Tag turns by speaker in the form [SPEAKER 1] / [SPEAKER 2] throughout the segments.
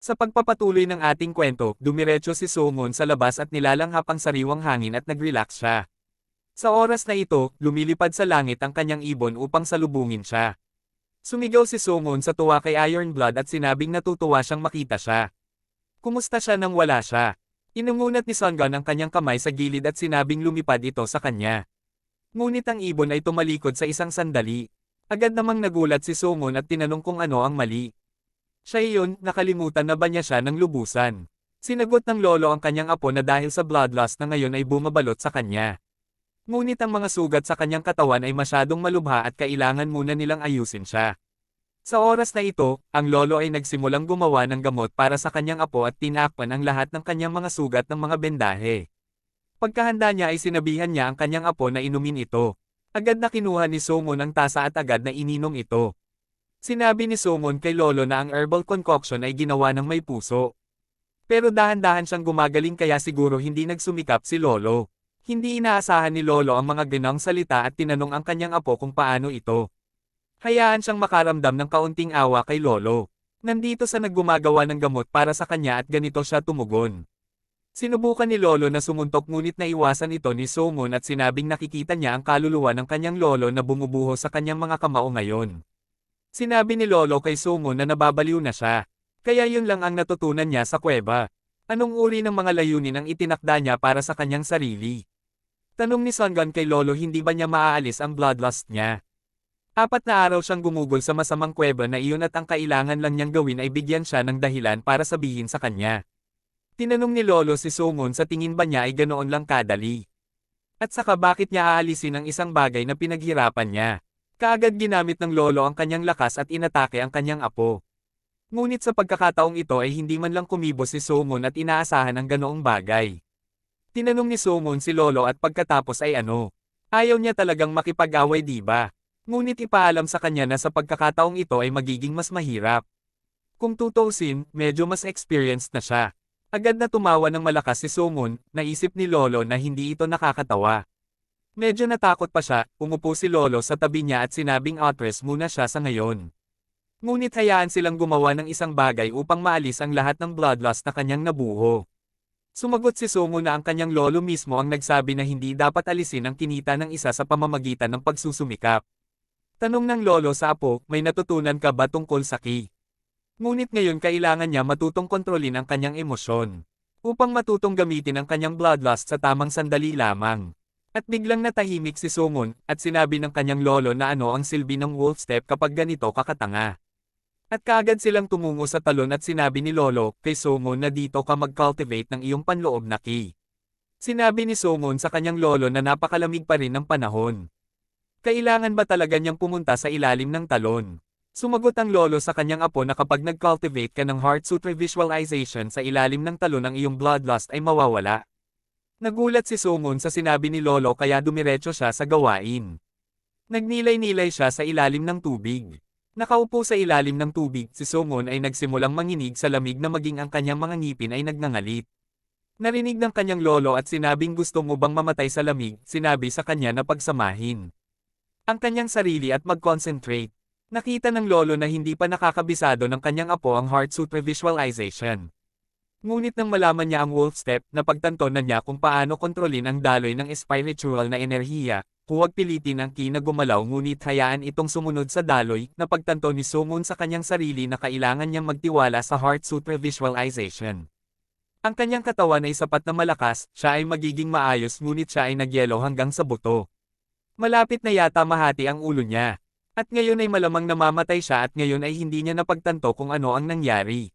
[SPEAKER 1] Sa pagpapatuloy ng ating kwento, dumiretso si Songon sa labas at nilalanghap ang sariwang hangin at nag-relax siya. Sa oras na ito, lumilipad sa langit ang kanyang ibon upang salubungin siya. Sumigaw si Songon sa tuwa kay Ironblood at sinabing natutuwa siyang makita siya. Kumusta siya nang wala siya? Inungunat ni Songon ang kanyang kamay sa gilid at sinabing lumipad ito sa kanya. Ngunit ang ibon ay tumalikod sa isang sandali. Agad namang nagulat si Songon at tinanong kung ano ang mali. Siya iyon, nakalimutan na ba niya siya ng lubusan? Sinagot ng lolo ang kanyang apo na dahil sa bloodlust na ngayon ay bumabalot sa kanya. Ngunit ang mga sugat sa kanyang katawan ay masyadong malubha at kailangan muna nilang ayusin siya. Sa oras na ito, ang lolo ay nagsimulang gumawa ng gamot para sa kanyang apo at tinakpan ang lahat ng kanyang mga sugat ng mga bendahe. Pagkahanda niya ay sinabihan niya ang kanyang apo na inumin ito. Agad na kinuha ni Songon ang tasa at agad na ininom ito. Sinabi ni Songon kay lolo na ang herbal concoction ay ginawa ng may puso. Pero dahan-dahan siyang gumagaling kaya siguro hindi nagsumikap si lolo. Hindi inaasahan ni lolo ang mga ganang salita at tinanong ang kanyang apo kung paano ito. Hayaan siyang makaramdam ng kaunting awa kay lolo. Nandito sa naggumagawa ng gamot para sa kanya at ganito siya tumugon. Sinubukan ni lolo na sumuntok ngunit naiwasan ito ni Songon at sinabing nakikita niya ang kaluluwa ng kanyang lolo na bumubuho sa kanyang mga kamao ngayon. Sinabi ni lolo kay Songon na nababaliw na siya. Kaya yun lang ang natutunan niya sa kuweba. Anong uri ng mga layunin ang itinakda niya para sa kanyang sarili? Tanong ni Songon kay lolo hindi ba niya maaalis ang bloodlust niya. 4 na araw siyang gumugol sa masamang kuweba na iyon at ang kailangan lang niyang gawin ay bigyan siya ng dahilan para sabihin sa kanya. Tinanong ni lolo si Songon sa tingin ba niya ay ganoon lang kadali. At saka bakit niya aalisin ang isang bagay na pinaghirapan niya. Kaagad ginamit ng lolo ang kanyang lakas at inatake ang kanyang apo. Ngunit sa pagkakataong ito ay hindi man lang kumibo si Songon at inaasahan ang ganoong bagay. Tinanong ni Songon si lolo at pagkatapos ay ano? Ayaw niya talagang makipag-away diba? Ngunit ipaalam sa kanya na sa pagkakataong ito ay magiging mas mahirap. Kung tutuusin, medyo mas experienced na siya. Agad na tumawa ng malakas si Songon, naisip ni lolo na hindi ito nakakatawa. Medyo natakot pa siya, umupo si lolo sa tabi niya at sinabing atras muna siya sa ngayon. Ngunit hayaan silang gumawa ng isang bagay upang maalis ang lahat ng bloodlust na kanyang nabuho. Sumagot si Songon na ang kanyang lolo mismo ang nagsabi na hindi dapat alisin ang kinita ng isa sa pamamagitan ng pagsusumikap. Tanong ng lolo sa apo, may natutunan ka ba tungkol sa ki? Ngunit ngayon kailangan niya matutong kontrolin ang kanyang emosyon. Upang matutong gamitin ang kanyang bloodlust sa tamang sandali lamang. At biglang natahimik si Songon, at sinabi ng kanyang lolo na ano ang silbi ng wolf step kapag ganito kakatanga. At kaagad silang tumungo sa talon at sinabi ni lolo, kay Songon na dito ka mag-cultivate ng iyong panloob na ki. Sinabi ni Songon sa kanyang lolo na napakalamig pa rin ng panahon. Kailangan ba talaga niyang pumunta sa ilalim ng talon? Sumagot ang lolo sa kanyang apo na kapag nag-cultivate ka ng Heart Sutra visualization sa ilalim ng talon ang iyong bloodlust ay mawawala. Nagulat si Songon sa sinabi ni lolo kaya dumiretso siya sa gawain. Nagnilay-nilay siya sa ilalim ng tubig. Nakaupo sa ilalim ng tubig, si Songon ay nagsimulang manginig sa lamig na maging ang kanyang mga ngipin ay nagngangalit. Narinig ng kanyang lolo at sinabing gusto mo bang mamatay sa lamig, sinabi sa kanya na pagsamahin ang kanyang sarili at mag-concentrate. Nakita ng lolo na hindi pa nakakabisado ng kanyang apo ang Heart Sutra visualization. Ngunit nang malaman niya ang wolf step, napagtanto na niya kung paano kontrolin ang daloy ng spiritual na enerhiya, huwag pilitin ang ki na gumalaw ngunit hayaan itong sumunod sa daloy, napagtanto ni Songon sa kanyang sarili na kailangan niyang magtiwala sa Heart Sutra visualization. Ang kanyang katawan ay sapat na malakas, siya ay magiging maayos ngunit siya ay nagyelo hanggang sa buto. Malapit na yata mahati ang ulo niya. At ngayon ay malamang namamatay siya at ngayon ay hindi niya napagtanto kung ano ang nangyari.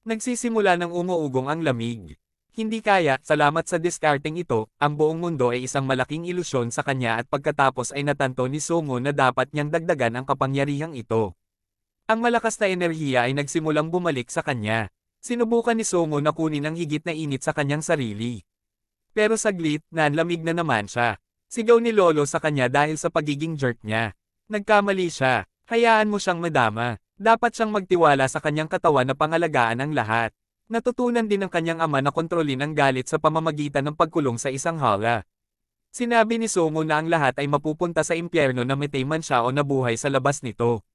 [SPEAKER 1] Nagsisimula ng umuugong ang lamig. Hindi kaya, salamat sa discarding ito, ang buong mundo ay isang malaking ilusyon sa kanya at pagkatapos ay natanto ni Songon na dapat niyang dagdagan ang kapangyarihang ito. Ang malakas na enerhiya ay nagsimulang bumalik sa kanya. Sinubukan ni Songon na kunin ang higit na init sa kanyang sarili. Pero saglit, nanlamig na naman siya. Sigaw ni lolo sa kanya dahil sa pagiging jerk niya. Nagkamali siya, hayaan mo siyang madama. Dapat siyang magtiwala sa kanyang katawan na pangalagaan ang lahat. Natutunan din ng kanyang ama na kontrolin ang galit sa pamamagitan ng pagkulong sa isang hala. Sinabi ni Songon na ang lahat ay mapupunta sa impyerno na matay man siya o nabuhay sa labas nito.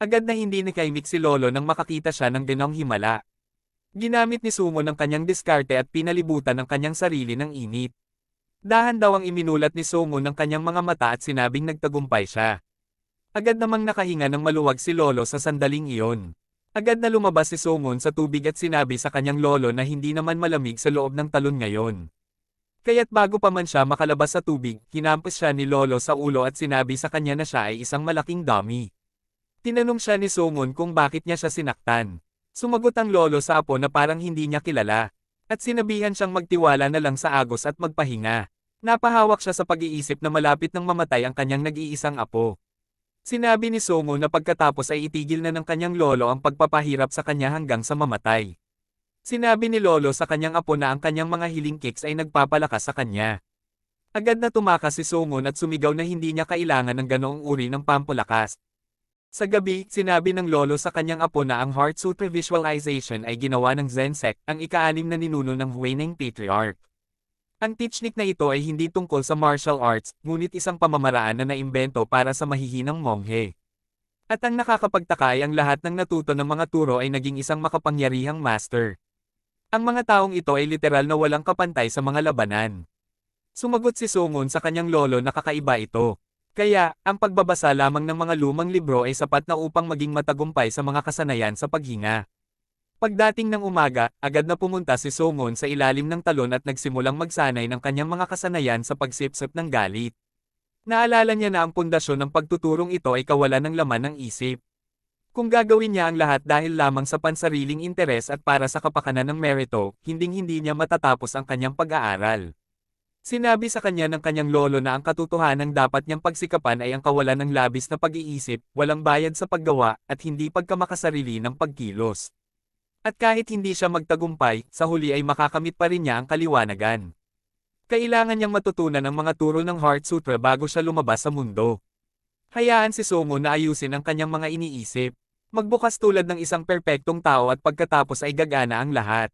[SPEAKER 1] Agad na hindi nakaimik si lolo nang makakita siya ng ganong himala. Ginamit ni Sumo ng kanyang diskarte at pinalibutan ang kanyang sarili ng init. Dahan daw ang iminulat ni Sumo ng kanyang mga mata at sinabing nagtagumpay siya. Agad namang nakahinga ng maluwag si Lolo sa sandaling iyon. Agad na lumabas si Songon sa tubig at sinabi sa kanyang lolo na hindi naman malamig sa loob ng talon ngayon. Kaya't bago pa man siya makalabas sa tubig, hinampos siya ni Lolo sa ulo at sinabi sa kanya na siya ay isang malaking dummy. Tinanong siya ni Songon kung bakit niya siya sinaktan. Sumagot ang Lolo sa apo na parang hindi niya kilala. At sinabihan siyang magtiwala na lang sa agos at magpahinga. Napahawak siya sa pag-iisip na malapit nang mamatay ang kanyang nag-iisang apo. Sinabi ni Songon na pagkatapos ay itigil na ng kanyang lolo ang pagpapahirap sa kanya hanggang sa mamatay. Sinabi ni Lolo sa kanyang apo na ang kanyang mga healing kicks ay nagpapalakas sa kanya. Agad na tumakas si Songon at sumigaw na hindi niya kailangan ng ganoong uri ng pampalakas. Sa gabi, sinabi ng lolo sa kanyang apo na ang Heart Sutra visualization ay ginawa ng Zen sect, ang ika-6 na ninuno ng Huineng Patriarch. Ang technique na ito ay hindi tungkol sa martial arts, ngunit isang pamamaraan na naimbento para sa mahihinang monghe. At ang nakakapagtaka ay ang lahat ng natuto ng mga turo ay naging isang makapangyarihang master. Ang mga taong ito ay literal na walang kapantay sa mga labanan. Sumagot si Songon sa kanyang lolo na kakaiba ito. Kaya, ang pagbabasa lamang ng mga lumang libro ay sapat na upang maging matagumpay sa mga kasanayan sa paghinga. Pagdating ng umaga, agad na pumunta si Songon sa ilalim ng talon at nagsimulang magsanay ng kanyang mga kasanayan sa pagsipsip ng galit. Naalala niya na ang pundasyon ng pagtuturong ito ay kawalan ng laman ng isip. Kung gagawin niya ang lahat dahil lamang sa pansariling interes at para sa kapakanan ng merito, hinding-hindi niya matatapos ang kanyang pag-aaral. Sinabi sa kanya ng kanyang lolo na ang katotohanang dapat niyang pagsikapan ay ang kawalan ng labis na pag-iisip, walang bayad sa paggawa, at hindi pagkamakasarili ng pagkilos. At kahit hindi siya magtagumpay, sa huli ay makakamit pa rin niya ang kaliwanagan. Kailangan niyang matutunan ang mga turo ng Heart Sutra bago siya lumabas sa mundo. Hayaan si Songon na ayusin ang kanyang mga iniisip. Magbukas tulad ng isang perpektong tao at pagkatapos ay gagana ang lahat.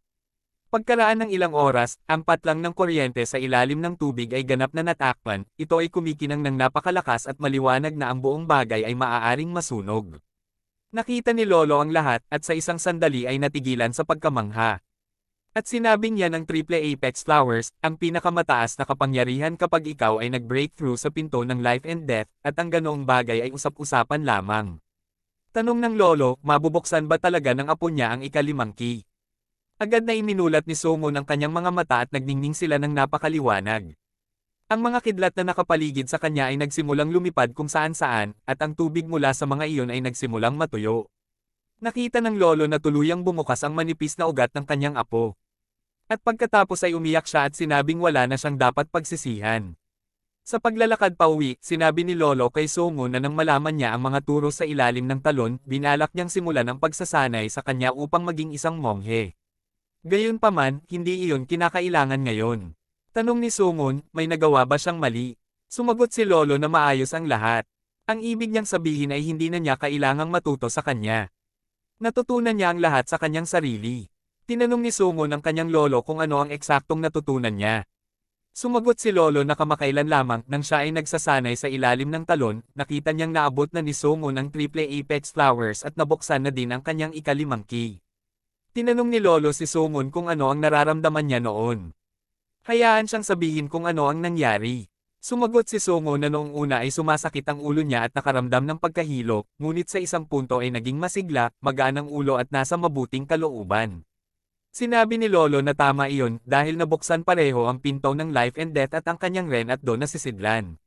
[SPEAKER 1] Pagkaraan ng ilang oras, ang patlang ng kuryente sa ilalim ng tubig ay ganap na natakpan, ito ay kumikinang ng napakalakas at maliwanag na ang buong bagay ay maaaring masunog. Nakita ni Lolo ang lahat at sa isang sandali ay natigilan sa pagkamangha. At sinabing yan ang Triple Apex Flowers, ang pinakamataas na kapangyarihan kapag ikaw ay nag-breakthrough sa pinto ng life and death, at ang ganoong bagay ay usap-usapan lamang. Tanong ng lolo, mabubuksan ba talaga ng apo niya ang ika-5 key? Agad na iminulat ni Songon ang kanyang mga mata at nagningning sila ng napakaliwanag. Ang mga kidlat na nakapaligid sa kanya ay nagsimulang lumipad kung saan-saan, at ang tubig mula sa mga iyon ay nagsimulang matuyo. Nakita ng lolo na tuluyang bumukas ang manipis na ugat ng kanyang apo. At pagkatapos ay umiyak siya at sinabing wala na siyang dapat pagsisihan. Sa paglalakad pauwi, sinabi ni Lolo kay Songon na nang malaman niya ang mga turo sa ilalim ng talon, binalak niyang simulan ang pagsasanay sa kanya upang maging isang monghe. Gayunpaman, hindi iyon kinakailangan ngayon. Tanong ni Songon, may nagawa ba siyang mali? Sumagot si Lolo na maayos ang lahat. Ang ibig niyang sabihin ay hindi na niya kailangang matuto sa kanya. Natutunan niya ang lahat sa kanyang sarili. Tinanong ni Songon ang kanyang lolo kung ano ang eksaktong natutunan niya. Sumagot si Lolo na kamakailan lamang nang siya ay nagsasanay sa ilalim ng talon, nakita niyang naabot na ni Songon ang Triple Apex Flowers at nabuksan na din ang kanyang ika-5 key. Tinanong ni Lolo si Songon kung ano ang nararamdaman niya noon. Hayaan siyang sabihin kung ano ang nangyari. Sumagot si Songon na noong una ay sumasakit ang ulo niya at nakaramdam ng pagkahilo, ngunit sa isang punto ay naging masigla, magaan ang ulo at nasa mabuting kalooban. Sinabi ni Lolo na tama iyon dahil nabuksan pareho ang pinto ng life and death at ang kanyang ren at doon nasisidlan.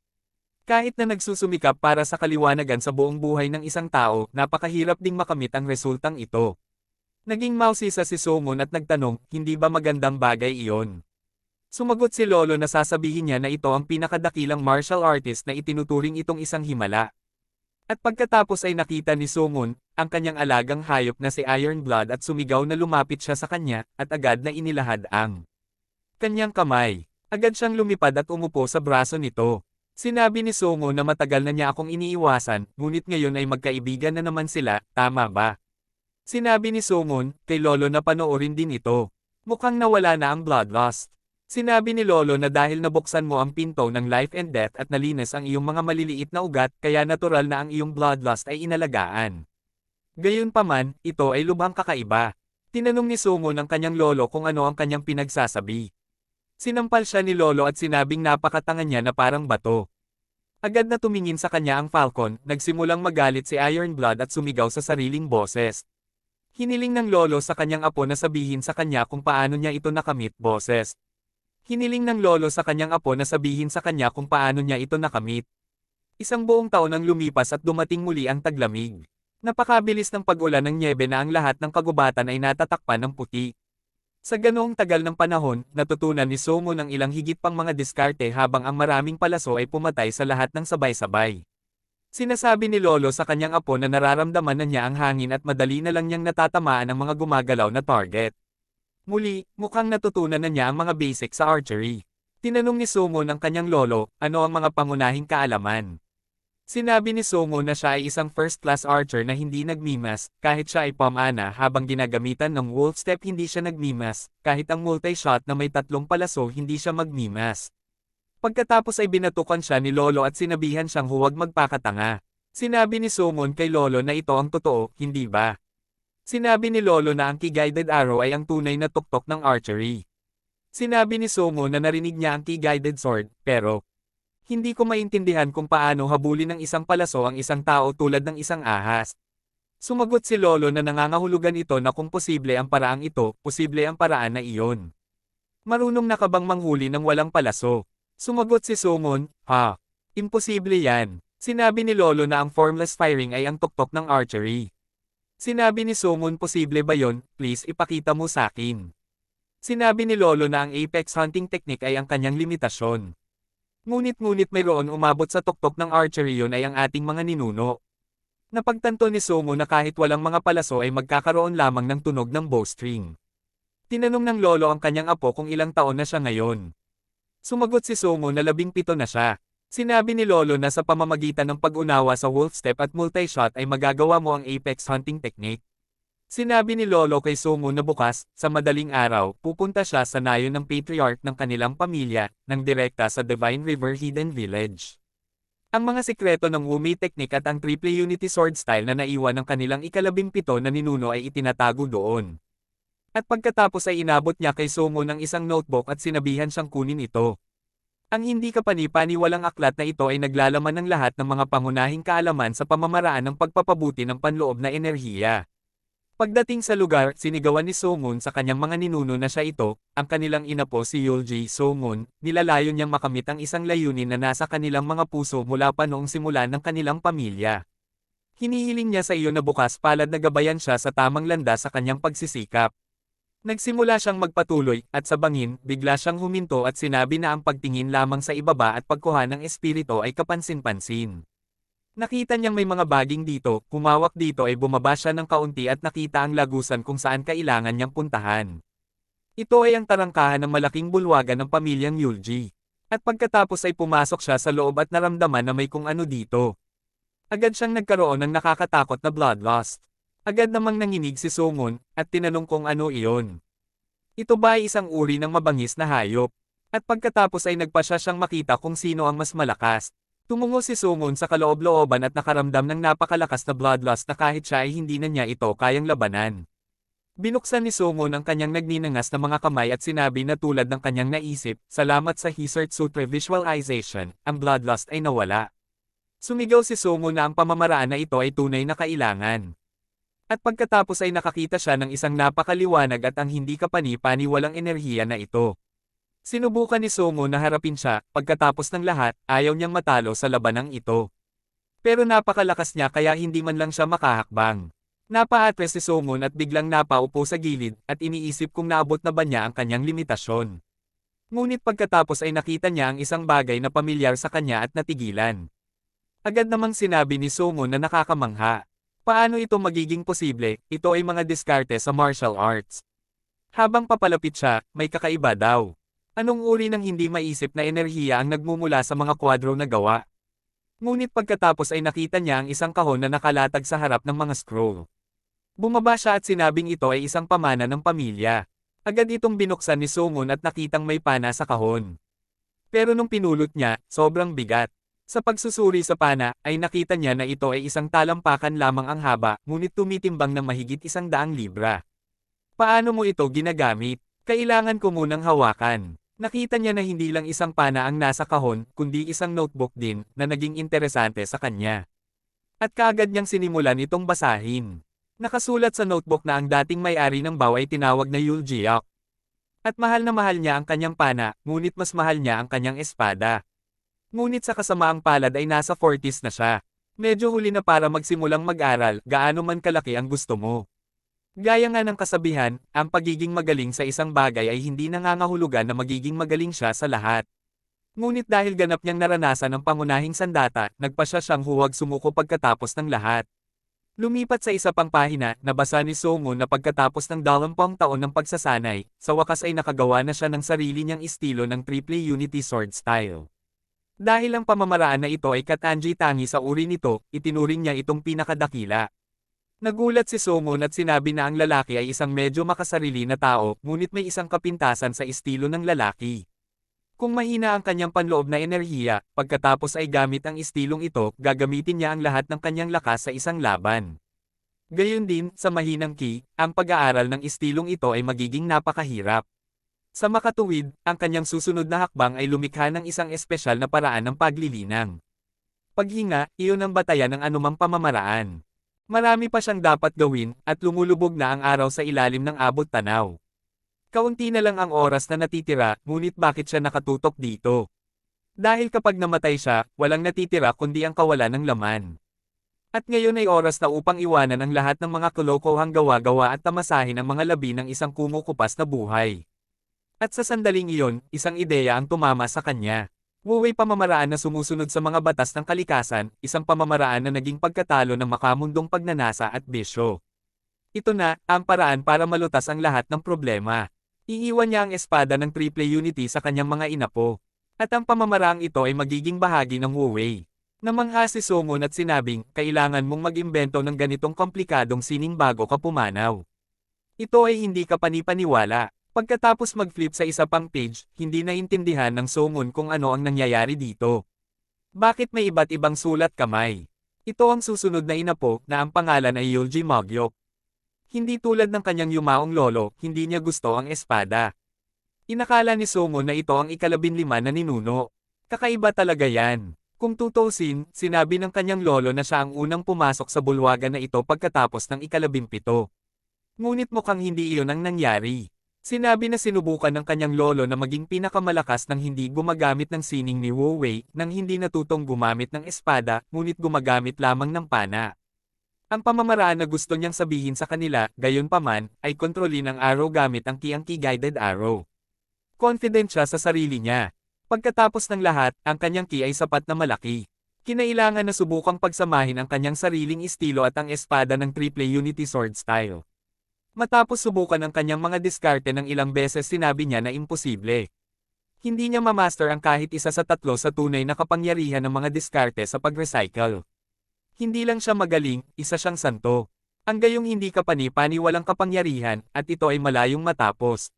[SPEAKER 1] Kahit na nagsusumikap para sa kaliwanagan sa buong buhay ng isang tao, napakahirap ding makamit ang resultang ito. Naging mausisa si Songon at nagtanong, hindi ba magandang bagay iyon? Sumagot si Lolo na sasabihin niya na ito ang pinakadakilang martial artist na itinuturing itong isang himala. At pagkatapos ay nakita ni Songon ang kanyang alagang hayop na si Ironblood at sumigaw na lumapit siya sa kanya, at agad na inilahad ang kanyang kamay. Agad siyang lumipad at umupo sa braso nito. Sinabi ni Songon na matagal na niya akong iniiwasan, ngunit ngayon ay magkaibigan na naman sila, tama ba? Sinabi ni Songon, kay Lolo na panoorin din ito. Mukhang nawala na ang bloodlust. Sinabi ni Lolo na dahil nabuksan mo ang pinto ng life and death at nalinis ang iyong mga maliliit na ugat, kaya natural na ang iyong bloodlust ay inalagaan. Gayunpaman, ito ay lubhang kakaiba. Tinanong ni Sungon ang kanyang lolo kung ano ang kanyang pinagsasabi. Sinampal siya ni lolo at sinabing napakatanga niya na parang bato. Agad na tumingin sa kanya ang Falcon, nagsimulang magalit si Ironblood at sumigaw sa sariling boses. Hiniling ng lolo sa kanyang apo na sabihin sa kanya kung paano niya ito nakamit, boses. Hiniling ng lolo sa kanyang apo na sabihin sa kanya kung paano niya ito nakamit. Isang buong taon ang lumipas at dumating muli ang taglamig. Napakabilis ng pag-ulan ng nyebe na ang lahat ng kagubatan ay natatakpan ng puti. Sa ganoong tagal ng panahon, natutunan ni Sungon ang ilang higit pang mga diskarte habang ang maraming palaso ay pumatay sa lahat ng sabay-sabay. Sinasabi ni Lolo sa kanyang apo na nararamdaman na niya ang hangin at madali na lang niyang natatamaan ang mga gumagalaw na target. Muli, mukhang natutunan na niya ang mga basic sa archery. Tinanong ni Sungon ang kanyang lolo, ano ang mga pangunahing kaalaman. Sinabi ni Sungon na siya ay isang first-class archer na hindi nagmimas, kahit siya ay pamana habang ginagamitan ng wolf step hindi siya nagmimas, kahit ang multi-shot na may 3 palaso hindi siya magmimas. Pagkatapos ay binatukan siya ni Lolo at sinabihan siyang huwag magpakatanga. Sinabi ni Sungon kay Lolo na ito ang totoo, hindi ba? Sinabi ni Lolo na ang key-guided arrow ay ang tunay na tuktok ng archery. Sinabi ni Sungon na narinig niya ang key-guided sword, pero hindi ko maintindihan kung paano habulin ng isang palaso ang isang tao tulad ng isang ahas. Sumagot si Lolo na nangangahulugan ito na kung posible ang paraang ito, posible ang paraan na iyon. Marunong na ka bang manghuli ng walang palaso? Sumagot si Sungon, ha? Imposible yan. Sinabi ni Lolo na ang formless firing ay ang tuktok ng archery. Sinabi ni Sungon posible ba yon? Please ipakita mo sa akin. Sinabi ni Lolo na ang apex hunting technique ay ang kanyang limitasyon. Ngunit mayroon umabot sa tuktok ng archery yon ay ang ating mga ninuno. Napagtanto ni Sungon na kahit walang mga palaso ay magkakaroon lamang ng tunog ng bowstring. Tinanong ng lolo ang kanyang apo kung ilang taon na siya ngayon. Sumagot si Sungon na 17 na siya. Sinabi ni lolo na sa pamamagitan ng pag-unawa sa wolf step at multi-shot ay magagawa mo ang apex hunting technique. Sinabi ni Lolo kay Sungon na bukas, sa madaling araw, pupunta siya sa nayon ng patriarch ng kanilang pamilya, nang direkta sa Divine River Hidden Village. Ang mga sikreto ng Wumi technique at ang triple unity sword style na naiwan ng kanilang ika-17 na ninuno ay itinatago doon. At pagkatapos ay inabot niya kay Sungon ng isang notebook at sinabihan siyang kunin ito. Ang hindi kapani-paniwalang aklat na ito ay naglalaman ng lahat ng mga pangunahing kaalaman sa pamamaraan ng pagpapabuti ng panloob na enerhiya. Pagdating sa lugar, sinigawan ni Sungon sa kanyang mga ninuno na siya ito, ang kanilang ina po si Yulji Sungon, nilalayon niyang makamit ang isang layunin na nasa kanilang mga puso mula pa noong simula ng kanilang pamilya. Hinihiling niya sa iyo na bukas palad na gabayan siya sa tamang landas sa kanyang pagsisikap. Nagsimula siyang magpatuloy, at sa bangin, bigla siyang huminto at sinabi na ang pagtingin lamang sa ibaba at pagkuha ng espiritu ay kapansin-pansin. Nakita niyang may mga baging dito, humawak dito ay bumaba siya ng kaunti at nakita ang lagusan kung saan kailangan niyang puntahan. Ito ay ang tarangkahan ng malaking bulwagan ng pamilyang Yulji. At pagkatapos ay pumasok siya sa loob at naramdaman na may kung ano dito. Agad siyang nagkaroon ng nakakatakot na bloodlust. Agad namang nanginig si Sungon, at tinanong kung ano iyon. Ito ba ay isang uri ng mabangis na hayop? At pagkatapos ay nagpasya siyang makita kung sino ang mas malakas. Tumungo si Sungon sa kaloob-looban at nakaramdam ng napakalakas na bloodlust na kahit siya ay hindi na niya ito kayang labanan. Binuksan ni Sungon ang kanyang nagninangas na mga kamay at sinabi na tulad ng kanyang naisip, salamat sa Hisart Sutra visualization, ang bloodlust ay nawala. Sumigaw si Sungon na ang pamamaraan na ito ay tunay na kailangan. At pagkatapos ay nakakita siya ng isang napakaliwanag at ang hindi kapani-paniwalang enerhiya na ito. Sinubukan ni Sungon na harapin siya, pagkatapos ng lahat, ayaw niyang matalo sa labanang ito. Pero napakalakas niya kaya hindi man lang siya makahakbang. Napaatres si Sungon at biglang napaupo sa gilid, at iniisip kung naabot na ba niya ang kanyang limitasyon. Ngunit pagkatapos ay nakita niya ang isang bagay na pamilyar sa kanya at natigilan. Agad namang sinabi ni Sungon na nakakamangha. Paano ito magiging posible? Ito ay mga diskarte sa martial arts. Habang papalapit siya, may kakaiba daw. Anong uri ng hindi maisip na enerhiya ang nagmumula sa mga kwadro na gawa? Ngunit pagkatapos ay nakita niya ang isang kahon na nakalatag sa harap ng mga scroll. Bumaba siya at sinabing ito ay isang pamana ng pamilya. Agad itong binuksan ni Sungon at nakitang may pana sa kahon. Pero nung pinulot niya, sobrang bigat. Sa pagsusuri sa pana, ay nakita niya na ito ay isang talampakan lamang ang haba, ngunit tumitimbang ng mahigit 100 libra. Paano mo ito ginagamit? Kailangan ko munang hawakan. Nakita niya na hindi lang isang pana ang nasa kahon, kundi isang notebook din, na naging interesante sa kanya. At kaagad niyang sinimulan itong basahin. Nakasulat sa notebook na ang dating may-ari ng baw ay tinawag na Yuljiak. At mahal na mahal niya ang kanyang pana, ngunit mas mahal niya ang kanyang espada. Ngunit sa kasamaang palad ay nasa 40s na siya. Medyo huli na para magsimulang mag-aral, gaano man kalaki ang gusto mo. Gaya nga ng kasabihan, ang pagiging magaling sa isang bagay ay hindi nangangahulugan na magiging magaling siya sa lahat. Ngunit dahil ganap niyang naranasan ang pangunahing sandata, nagpa siyang huwag sumuko pagkatapos ng lahat. Lumipat sa isa pang pahina, nabasa ni Songun na pagkatapos ng 20 taon ng pagsasanay, sa wakas ay nakagawa na siya ng sarili niyang estilo ng Triple Unity Sword Style. Dahil ang pamamaraan na ito ay katangi-tangi sa uri nito, itinuring niya itong pinakadakila. Nagulat si Songun at sinabi na ang lalaki ay isang medyo makasarili na tao, ngunit may isang kapintasan sa estilo ng lalaki. Kung mahina ang kanyang panloob na enerhiya, pagkatapos ay gamit ang estilong ito, gagamitin niya ang lahat ng kanyang lakas sa isang laban. Gayon din, sa mahinang ki, ang pag-aaral ng estilong ito ay magiging napakahirap. Sa makatuwid, ang kanyang susunod na hakbang ay lumikha ng isang espesyal na paraan ng paglilinang. Paghinga, iyon ang batayan ng anumang pamamaraan. Marami pa siyang dapat gawin, at lumulubog na ang araw sa ilalim ng abot tanaw. Kaunti na lang ang oras na natitira, ngunit bakit siya nakatutok dito? Dahil kapag namatay siya, walang natitira kundi ang kawalan ng laman. At ngayon ay oras na upang iwanan ang lahat ng mga kalokohang gawa-gawa at tamasahin ang mga labi ng isang kumukupas na buhay. At sa sandaling iyon, isang ideya ang tumama sa kanya. Wuway pamamaraan na sumusunod sa mga batas ng kalikasan, isang pamamaraan na naging pagkatalo ng makamundong pagnanasa at bisyo. Ito na, ang paraan para malutas ang lahat ng problema. Iiwan niya ang espada ng Triple Unity sa kanyang mga inapo. At ang pamamaraang ito ay magiging bahagi ng Wuwei. Namangha si Songun at sinabing, kailangan mong mag-imbento ng ganitong komplikadong sining bago ka pumanaw. Ito ay hindi ka panipaniwala. Pagkatapos mag-flip sa isa pang page, hindi naintindihan ng Songun kung ano ang nangyayari dito. Bakit may iba't ibang sulat kamay? Ito ang susunod na inapo na ang pangalan ay Yulji Magyok. Hindi tulad ng kanyang yumaong lolo, hindi niya gusto ang espada. Inakala ni Songun na ito ang ika-15 na ninuno. Kakaiba talaga yan. Kung tutusin, sinabi ng kanyang lolo na siya ang unang pumasok sa bulwagan na ito pagkatapos ng ika-17. Ngunit mukhang hindi iyon ang nangyari. Sinabi na sinubukan ng kanyang lolo na maging pinakamalakas nang hindi gumagamit ng sining ni Wu Wei, nang hindi natutong gumamit ng espada, ngunit gumagamit lamang ng pana. Ang pamamaraan na gusto niyang sabihin sa kanila, gayunpaman, ay kontrolin ang arrow gamit ang Ki guided arrow. Confident siya sa sarili niya. Pagkatapos ng lahat, ang kanyang Ki ay sapat na malaki. Kinailangan na subukang pagsamahin ang kanyang sariling estilo at ang espada ng Triple Unity Sword Style. Matapos subukan ang kanyang mga diskarte ng ilang beses sinabi niya na imposible. Hindi niya mamaster ang kahit isa sa tatlo sa tunay na kapangyarihan ng mga diskarte sa pag-recycle. Hindi lang siya magaling, isa siyang santo. Ang gayong hindi kapani-pani walang kapangyarihan, at ito ay malayong matapos.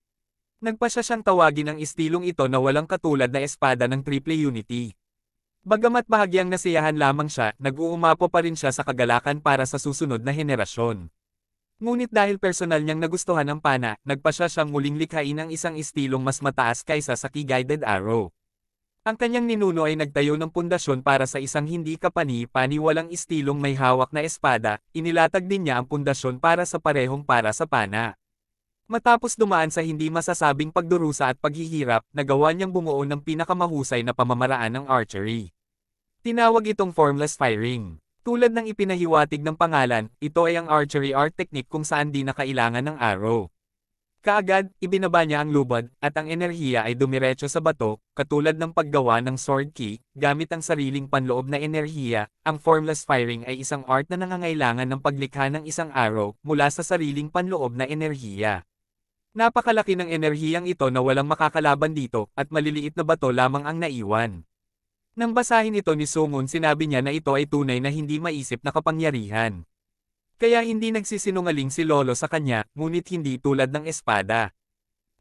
[SPEAKER 1] Nagpa siyang tawagin ang estilong ito na walang katulad na espada ng Triple Unity. Bagamat bahagyang nasiyahan lamang siya, nag-uumapo pa rin siya sa kagalakan para sa susunod na henerasyon. Ngunit dahil personal niyang nagustuhan ang pana, nagpa siyang muling likhain ang isang estilong mas mataas kaysa sa Ki-guided arrow. Ang kanyang ninuno ay nagtayo ng pundasyon para sa isang hindi kapani-pani walang estilong may hawak na espada, inilatag din niya ang pundasyon para sa parehong para sa pana. Matapos dumaan sa hindi masasabing pagdurusa at paghihirap, nagawa niyang bumuo ng pinakamahusay na pamamaraan ng archery. Tinawag itong formless firing. Tulad ng ipinahiwatig ng pangalan, ito ay ang archery art technique kung saan di na kailangan ng arrow. Kaagad, ibinaba niya ang lubad, at ang enerhiya ay dumiretso sa bato, katulad ng paggawa ng sword ki, gamit ang sariling panloob na enerhiya. Ang formless firing ay isang art na nangangailangan ng paglikha ng isang arrow mula sa sariling panloob na enerhiya. Napakalaki ng enerhiyang ito na walang makakalaban dito, at maliliit na bato lamang ang naiwan. Nang basahin ito ni Songun sinabi niya na ito ay tunay na hindi maisip na kapangyarihan. Kaya hindi nagsisinungaling si Lolo sa kanya, ngunit hindi tulad ng espada.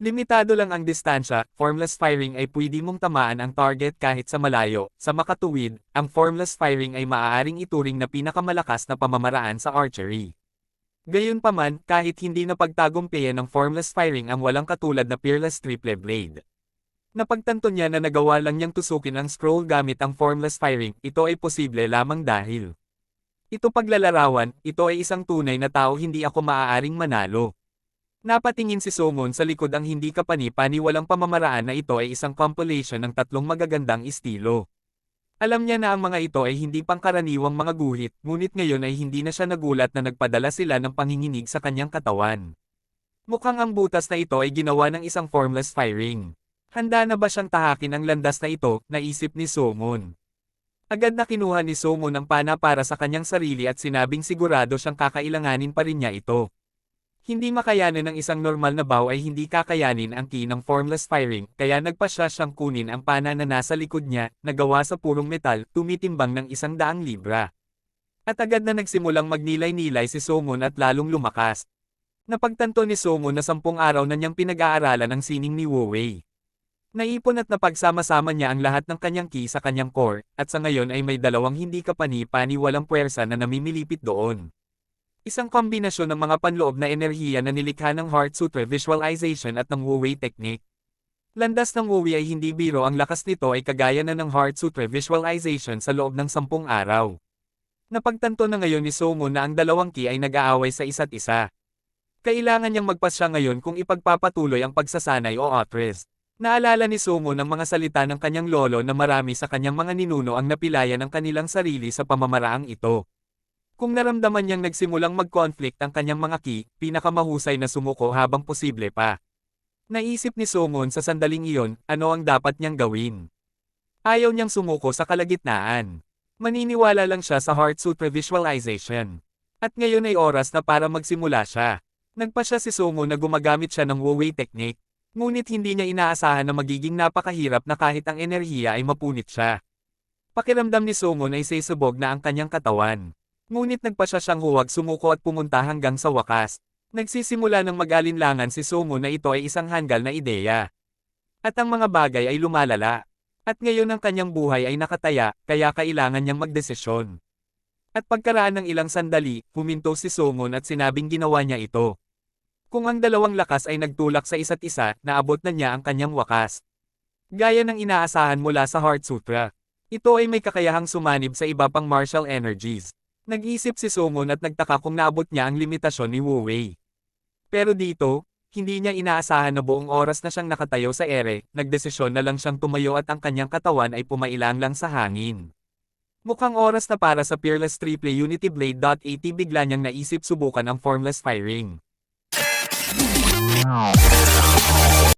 [SPEAKER 1] Limitado lang ang distansya, formless firing ay pwede mong tamaan ang target kahit sa malayo. Sa makatuwid, ang formless firing ay maaaring ituring na pinakamalakas na pamamaraan sa archery. Gayunpaman, kahit hindi napagtagumpayan ng formless firing ang walang katulad na Peerless Triple Blade. Napagtanto niya na nagawa lang niyang tusukin ang scroll gamit ang formless firing, ito ay posible lamang dahil ito paglalarawan, ito ay isang tunay na tao hindi ako maaaring manalo. Napatingin si Somon sa likod ang hindi kapani-paniwalang pamamaraan na ito ay isang compilation ng tatlong magagandang estilo. Alam niya na ang mga ito ay hindi pangkaraniwang mga guhit, ngunit ngayon ay hindi na siya nagulat na nagpadala sila ng panginginig sa kanyang katawan. Mukhang ang butas na ito ay ginawa ng isang formless firing. Handa na ba siyang tahakin ang landas na ito, naisip ni Somon. Agad na kinuha ni Somon ang pana para sa kanyang sarili at sinabing sigurado siyang kakailanganin pa rin niya ito. Hindi makayanin ng isang normal na bow ay hindi kakayanin ang key ng formless firing, kaya nagpasya siyang kunin ang pana na nasa likod niya, na gawa sa purong metal, tumitimbang ng 100 libra. At agad na nagsimulang magnilay-nilay si Somon at lalong lumakas. Napagtanto ni Somon na 10 araw na niyang pinag-aaralan ang sining ni Wu Wei. Naipon at napagsama-sama niya ang lahat ng kanyang ki sa kanyang core, at sa ngayon ay may dalawang hindi kapani-paniwalang puwersa na namimilipit doon. Isang kombinasyon ng mga panloob na enerhiya na nilikha ng Heart Sutra Visualization at ng Wu Wei Technique. Landas ng Wu Wei ay hindi biro, ang lakas nito ay kagaya na ng Heart Sutra Visualization sa loob ng 10 araw. Napagtanto na ngayon ni Somon na ang dalawang ki ay nag-aaway sa isa't isa. Kailangan niyang magpasya ngayon kung ipagpapatuloy ang pagsasanay o otres. Naalala ni Somon ang mga salita ng kanyang lolo na marami sa kanyang mga ninuno ang napilayan ng kanilang sarili sa pamamaraang ito. Kung naramdaman niyang nagsimulang mag-conflict ang kanyang mga ki, pinakamahusay na sumuko habang posible pa. Naisip ni Somon sa sandaling iyon, ano ang dapat niyang gawin. Ayaw niyang sumuko sa kalagitnaan. Maniniwala lang siya sa Heart Sutra Visualization. At ngayon ay oras na para magsimula siya. Nagpasya si Somon na gumagamit siya ng Wu Wei Technique. Ngunit hindi niya inaasahan na magiging napakahirap na kahit ang enerhiya ay mapunit siya. Pakiramdam ni Somon ay sesabog na ang kanyang katawan. Ngunit nagpasya siyang huwag sumuko at pumunta hanggang sa wakas. Nagsisimula ng mag-alinlangan si Somon na ito ay isang hanggal na ideya. At ang mga bagay ay lumalala. At ngayon ang kanyang buhay ay nakataya, kaya kailangan niyang magdesisyon. At pagkaraan ng ilang sandali, huminto si Somon at sinabing ginawa niya ito. Kung ang dalawang lakas ay nagtulak sa isa't isa, naabot na niya ang kanyang wakas. Gaya ng inaasahan mula sa Heart Sutra. Ito ay may kakayahang sumanib sa iba pang martial energies. Nag-isip si Somon at nagtaka kung naabot niya ang limitasyon ni Wu Wei. Pero dito, hindi niya inaasahan na buong oras na siyang nakatayo sa ere, nagdesisyon na lang siyang tumayo at ang kanyang katawan ay pumailang lang sa hangin. Mukhang oras na para sa Peerless Triple Unity Blade. Bigla niyang naisip subukan ang formless firing.